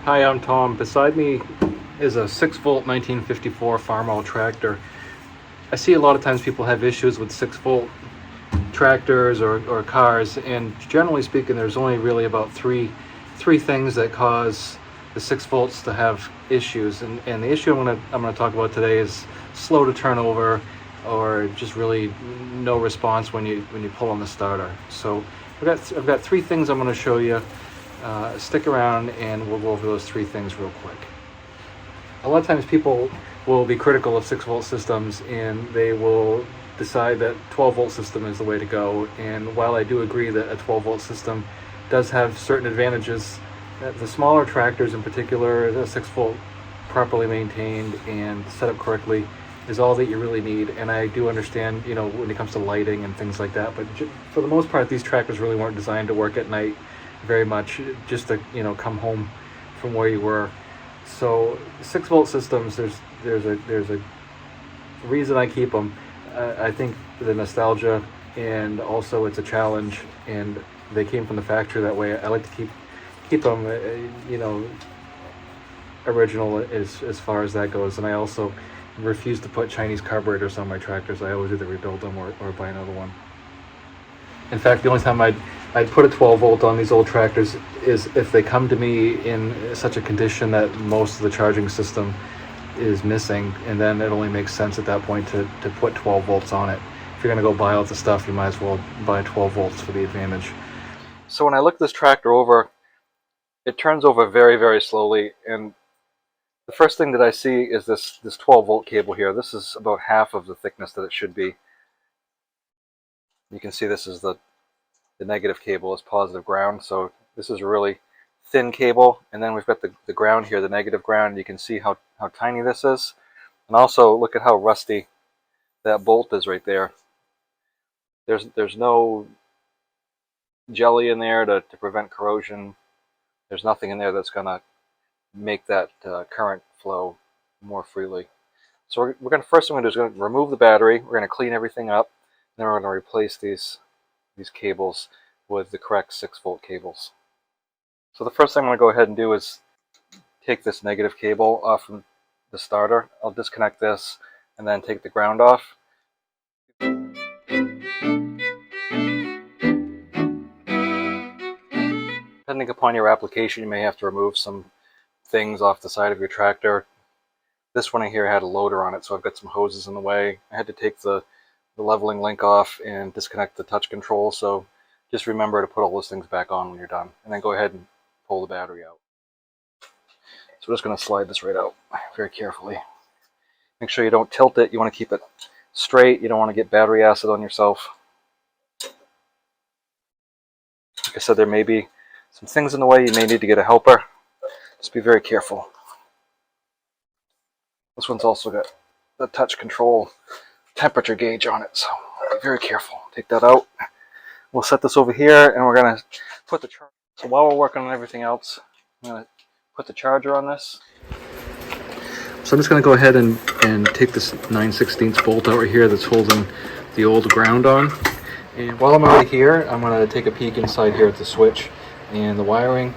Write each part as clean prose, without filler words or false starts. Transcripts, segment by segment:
Hi, I'm Tom. Beside me is a 6-volt 1954 Farmall tractor. I see a lot of times people have issues with 6-volt tractors or cars, and generally speaking there's only really about three things that cause the 6 volts to have issues, and the issue I'm gonna talk about today is slow to turn over or just really no response when you pull on the starter. So I've got 3 things I'm going to show you. Stick around and we'll go over those 3 things real quick. A lot of times people will be critical of 6-volt systems and they will decide that 12-volt system is the way to go. And while I do agree that a 12-volt system does have certain advantages, the smaller tractors in particular, the 6-volt properly maintained and set up correctly is all that you really need. And I do understand, when it comes to lighting and things like that, but for the most part these tractors really weren't designed to work at night very much, just to come home from where you were. So 6-volt systems, there's a reason I keep them. I think the nostalgia, and also it's a challenge, and they came from the factory that way. I like to keep them original as far as that goes. And I also refuse to put Chinese carburetors on my tractors. I always either rebuild them or buy another one. In fact, the only time I'd put a 12-volt on these old tractors is if they come to me in such a condition that most of the charging system is missing, and then it only makes sense at that point to put 12 volts on it. If you're going to go buy all the stuff, you might as well buy 12 volts for the advantage. So when I look this tractor over, it turns over very, very slowly, and the first thing that I see is this 12-volt cable here. This is about half of the thickness that it should be. You can see this is the negative cable is positive ground, so this is a really thin cable. And then we've got the ground here, the negative ground. You can see how tiny this is. And also look at how rusty that bolt is right there. There's no jelly in there to prevent corrosion. There's nothing in there that's going to make that current flow more freely. So we're going to, first thing we're going to do is remove the battery. We're going to clean everything up. Then we're going to replace these cables with the correct 6-volt cables. So the first thing I'm going to go ahead and do is take this negative cable off from the starter. I'll disconnect this and then take the ground off. Depending upon your application, you may have to remove some things off the side of your tractor. This one here had a loader on it, so I've got some hoses in the way. I had to take the leveling link off and disconnect the touch control, so just remember to put all those things back on when you're done, and then go ahead and pull the battery out. So we're just going to slide this right out very carefully. Make sure you don't tilt it. You want to keep it straight. You don't want to get battery acid on yourself. Like I said, there may be some things in the way. You may need to get a helper. Just be very careful. This one's also got the touch control temperature gauge on it, so be very careful. Take that out. We'll set this over here, and we're going to put the charger. So while we're working on everything else, I'm going to put the charger on this. So I'm just going to go ahead and take this 9/16 bolt out right here that's holding the old ground on. And while I'm already here, I'm going to take a peek inside here at the switch and the wiring,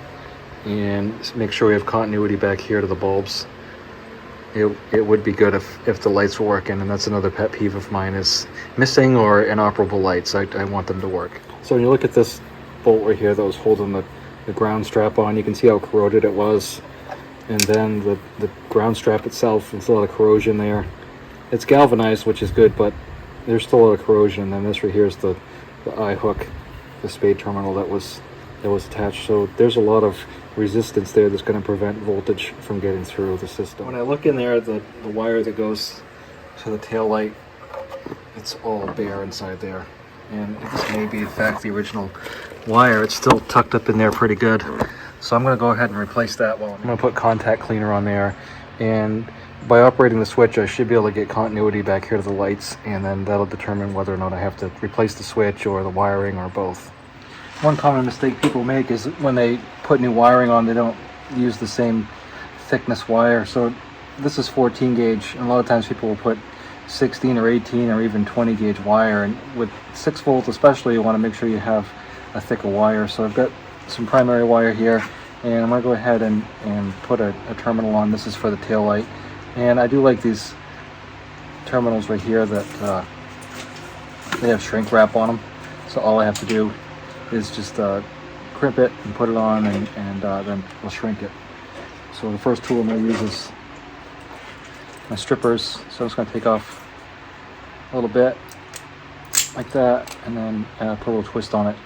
and make sure we have continuity back here to the bulbs. It would be good if the lights were working, and that's another pet peeve of mine, is missing or inoperable lights. I want them to work. So when you look at this bolt right here that was holding the ground strap on, you can see how corroded it was. And then the ground strap itself, there's a lot of corrosion there. It's galvanized, which is good, but there's still a lot of corrosion. And then this right here is the eye hook, the spade terminal that was attached. So there's a lot of resistance there that's going to prevent voltage from getting through the system. When I look in there, the wire that goes to the tail light, it's all bare inside there. And this may be in fact the original wire. It's still tucked up in there pretty good. So I'm going to go ahead and replace that. I'm going to put contact cleaner on there, and by operating the switch I should be able to get continuity back here to the lights, and then that'll determine whether or not I have to replace the switch or the wiring or both. One common mistake people make is when they put new wiring on, they don't use the same thickness wire. So this is 14 gauge, and a lot of times people will put 16 or 18 or even 20 gauge wire, and with 6 volts especially, you want to make sure you have a thicker wire. So I've got some primary wire here, and I'm going to go ahead and put a terminal on. This is for the tail light, and I do like these terminals right here that they have shrink wrap on them, so all I have to do is just crimp it and put it on, and then we'll shrink it. So the first tool I'm going to use is my strippers, so I'm just going to take off a little bit like that, and then put a little twist on it.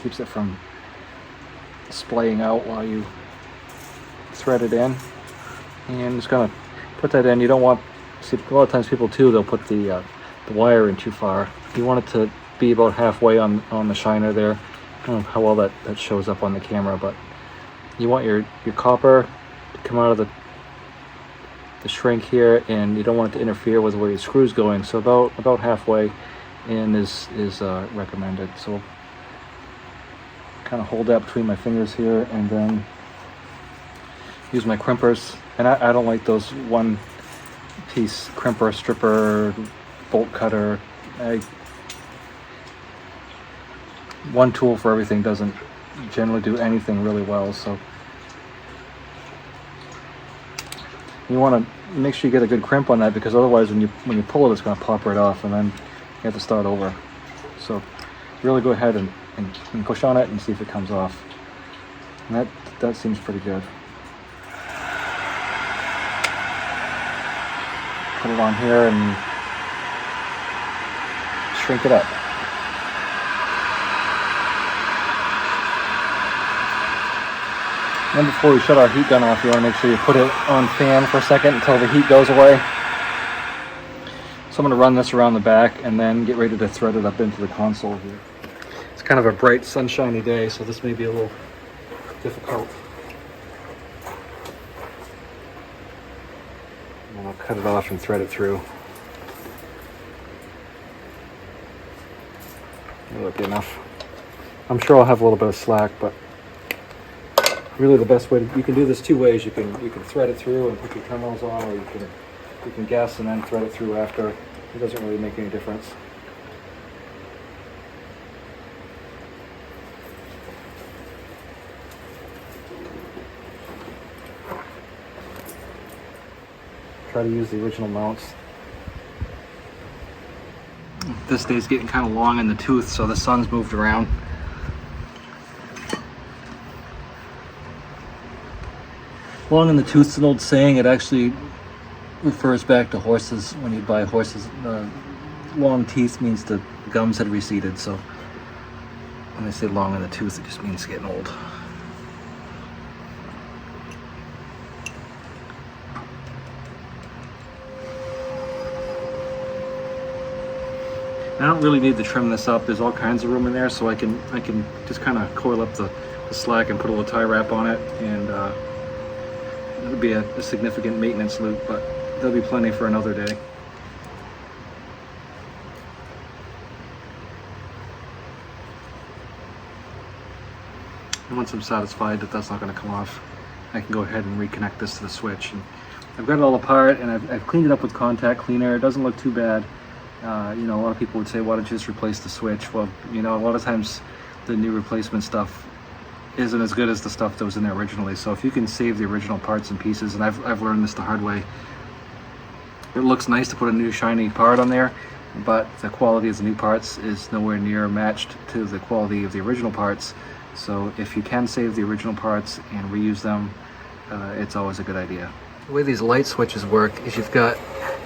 Keeps it from splaying out while you thread it in. And I'm just going to put that in. You don't want, see, a lot of times people too, they'll put the wire in too far. You want it to be about halfway on the shiner there. I don't know how well that shows up on the camera, but you want your copper to come out of the shrink here, and you don't want it to interfere with where your screw's going. So about halfway in is recommended. So kind of hold that between my fingers here, and then use my crimpers. And I don't like those one piece crimper, stripper, bolt cutter. One tool for everything doesn't generally do anything really well, so you want to make sure you get a good crimp on that, because otherwise when you pull it, it's going to pop right off, and then you have to start over. So really go ahead and push on it and see if it comes off. And that seems pretty good. Put it on here and shrink it up. Then before we shut our heat gun off, you want to make sure you put it on fan for a second until the heat goes away. So I'm going to run this around the back and then get ready to thread it up into the console here. It's kind of a bright, sunshiny day, so this may be a little difficult. And I'll cut it off and thread it through. That'll be enough. I'm sure I'll have a little bit of slack, but really the best way you can do this two ways. You can thread it through and put your terminals on, or you can guess and then thread it through after. It doesn't really make any difference. Try to use the original mounts. This day's getting kind of long in the tooth, so the sun's moved around. Long in the tooth is an old saying. It actually refers back to horses. When you buy horses, long teeth means the gums had receded. So when they say long in the tooth, it just means getting old. I don't really need to trim this up. There's all kinds of room in there, so I can just kind of coil up the slack and put a little tie wrap on it, and it'll be a significant maintenance loop, but there'll be plenty for another day. And once I'm satisfied that that's not going to come off, I can go ahead and reconnect this to the switch. And I've got it all apart, and I've cleaned it up with contact cleaner. It doesn't look too bad. You know, a lot of people would say, why don't you just replace the switch? Well, you know, a lot of times the new replacement stuff isn't as good as the stuff that was in there originally. So if you can save the original parts and pieces, and I've learned this the hard way, it looks nice to put a new shiny part on there, but the quality of the new parts is nowhere near matched to the quality of the original parts. So if you can save the original parts and reuse them, it's always a good idea. The way these light switches work is you've got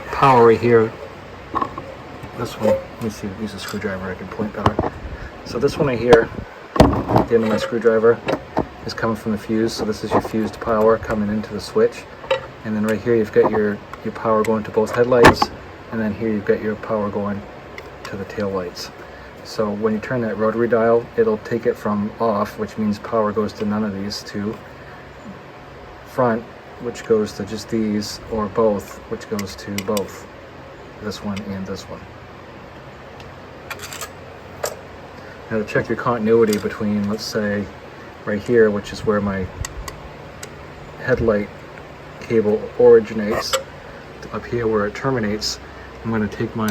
power right here. This one, let me see, use a screwdriver, I can point better. So this one right here, at the end of my screwdriver, is coming from the fuse. So this is your fused power coming into the switch. And then right here you've got your power going to both headlights, and then here you've got your power going to the tail lights. So when you turn that rotary dial, it'll take it from off, which means power goes to none of these, to front, which goes to just these, or both, which goes to both, this one and this one. Now to check your continuity between, let's say, right here, which is where my headlight cable originates, up here where it terminates, I'm going to take my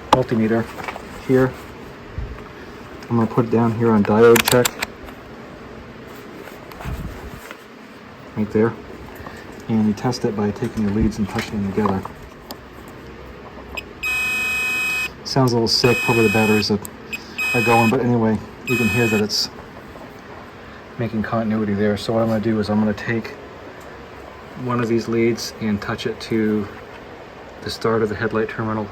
multimeter here. I'm going to put it down here on diode check. right there. And you test it by taking the leads and touching them together. Sounds a little sick, probably the batteries are going, but anyway, you can hear that it's making continuity there. So what I'm going to do is I'm going to take one of these leads and touch it to the start of the headlight terminal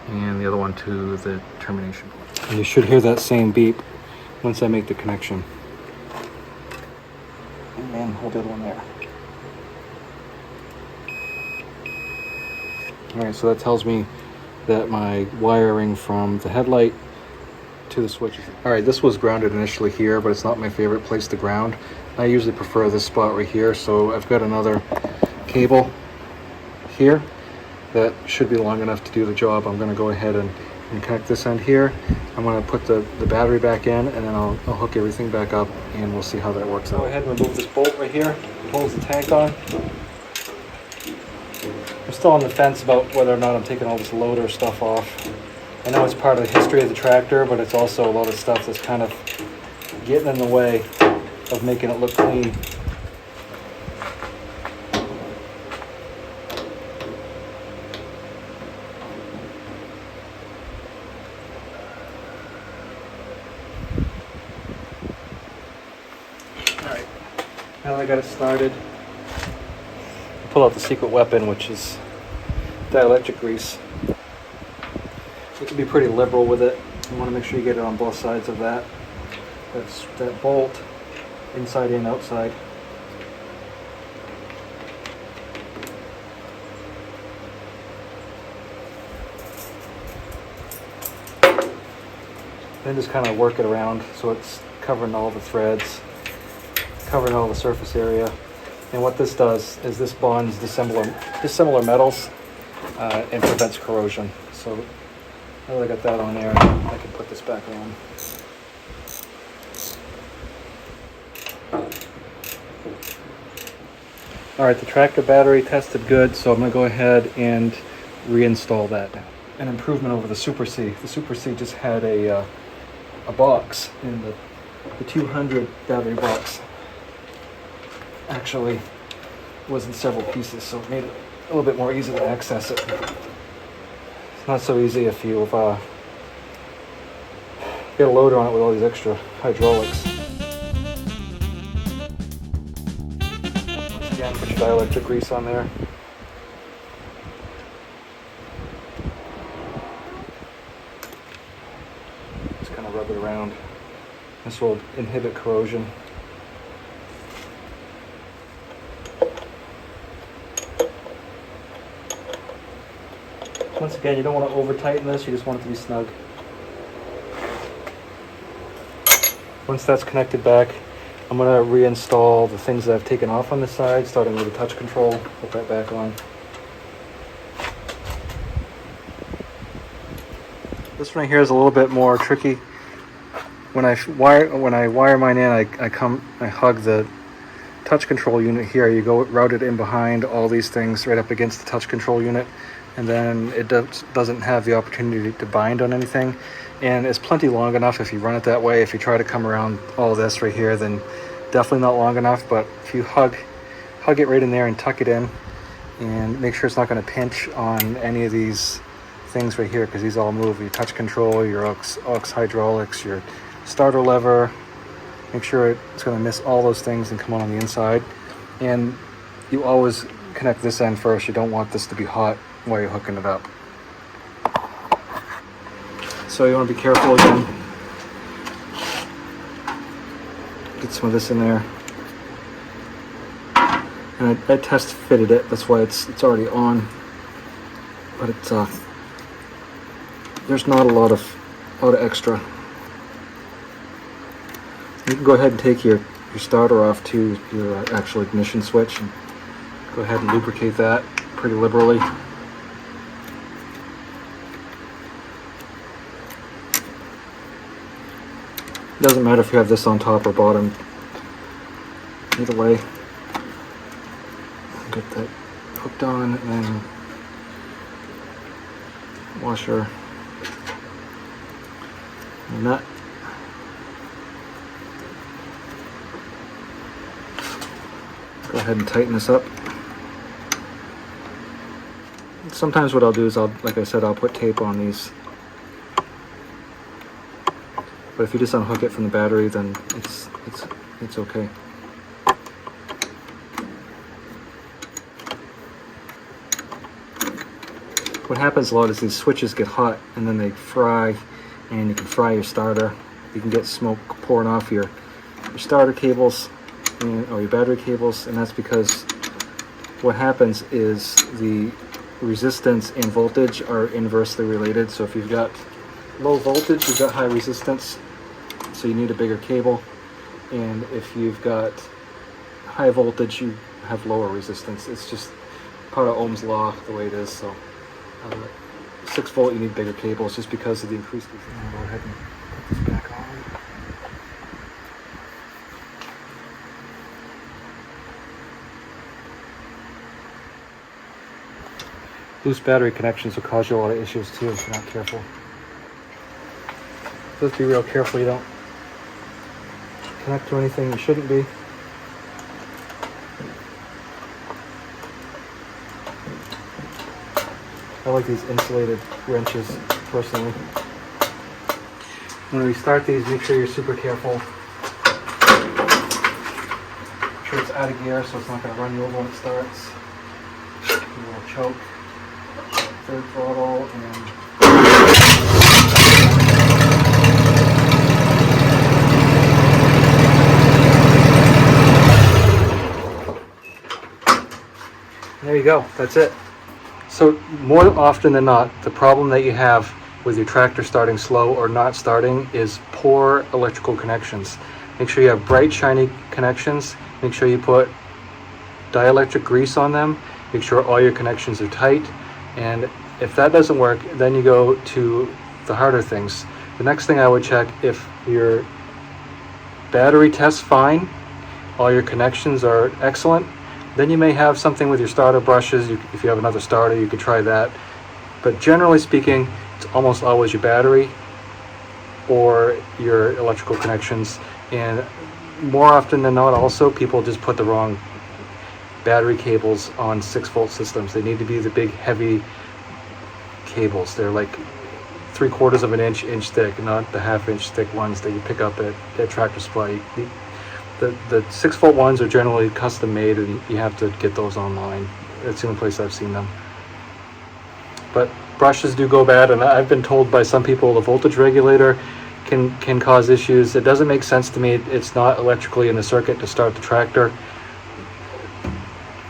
and the other one to the termination point. And you should hear that same beep once I make the connection. And hold the other one there. Alright, so that tells me that my wiring from the headlight to the switch. Alright, this was grounded initially here, but it's not my favorite place to ground. I usually prefer this spot right here, so I've got another cable here that should be long enough to do the job. I'm going to go ahead and connect this end here. I'm going to put the battery back in, and then I'll hook everything back up, and we'll see how that works out. Go ahead and remove this bolt right here. It holds the tank on. I'm still on the fence about whether or not I'm taking all this loader stuff off. I know it's part of the history of the tractor, but it's also a lot of stuff that's kind of getting in the way of making it look clean. Alright, now that I got it started, pull out the secret weapon, which is dielectric grease. You can be pretty liberal with it. You want to make sure you get it on both sides of that. That's that bolt, inside and outside. Then just kind of work it around so it's covering all the threads, covering all the surface area. And what this does is this bonds dissimilar metals and prevents corrosion. So now that I got that on there, I can put this back on. Alright, the tractor battery tested good, so I'm going to go ahead and reinstall that. An improvement over the Super C. The Super C just had a box, and the 200 battery box actually was in several pieces, so it made it a little bit more easy to access it. It's not so easy if you've got a loader on it with all these extra hydraulics. Once again, put your dielectric grease on there. Just kind of rub it around. This will inhibit corrosion. Once again, you don't want to over tighten this, you just want it to be snug. Once that's connected back, I'm going to reinstall the things that I've taken off on the side, starting with the touch control. Put that back on. This one here is a little bit more tricky. When I wire mine in, I hug the touch control unit here. You go route it in behind all these things right up against the touch control unit, and then it doesn't have the opportunity to bind on anything. And it's plenty long enough if you run it that way. If you try to come around all this right here, then definitely not long enough. But if you hug it right in there and tuck it in, and make sure it's not going to pinch on any of these things right here, because these all move. Your touch control, your aux hydraulics, your starter lever. Make sure it's going to miss all those things and come on the inside. And you always connect this end first. You don't want this to be hot while you're hooking it up. So you want to be careful again. Get some of this in there. And I test fitted it. That's why it's already on. But it's there's not a lot of extra. You can go ahead and take your starter off to your actual ignition switch and go ahead and lubricate that pretty liberally. It doesn't matter if you have this on top or bottom. Either way, get that hooked on, and then washer and nut. Go Go ahead and tighten this up. Sometimes what I'll do is like I said, I'll put tape on these. But if you just unhook it from the battery, then it's okay. What happens a lot is these switches get hot and then they fry, and you can fry your starter. You can get smoke pouring off your starter cables or your battery cables, and that's because what happens is the resistance and voltage are inversely related. So if you've got low voltage, you've got high resistance, so you need a bigger cable, and if you've got high voltage, you have lower resistance. It's just part of Ohm's law, the way it is. So 6 volt, you need bigger cables just because of the increased resistance. I'll go ahead and put this back on. Loose battery connections will cause you a lot of issues too if you're not careful. Just be real careful you don't connect to anything you shouldn't be. I like these insulated wrenches personally. When we start these, make sure you're super careful. Make sure it's out of gear so it's not going to run you over when it starts. Give it a little choke. Third throttle, and there you go. That's it. So more often than not, the problem that you have with your tractor starting slow or not starting is poor electrical connections. Make sure you have bright, shiny connections. Make sure you put dielectric grease on them. Make sure all your connections are tight. And if that doesn't work, then you go to the harder things. The next thing I would check, if your battery tests fine, all your connections are excellent, then you may have something with your starter brushes. If you have another starter, you could try that. But generally speaking, it's almost always your battery or your electrical connections. And more often than not, also, people just put the wrong battery cables on 6 volt systems. They need to be the big heavy cables. They're like 3/4 of an inch thick, not the 1/2 inch thick ones that you pick up at Tractor Supply. The 6 volt ones are generally custom made, and you have to get those online. That's the only place I've seen them. But brushes do go bad, and I've been told by some people the voltage regulator can cause issues. It doesn't make sense to me. It's not electrically in the circuit to start the tractor.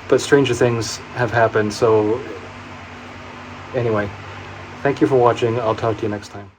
But stranger things have happened. So anyway, thank you for watching. I'll talk to you next time.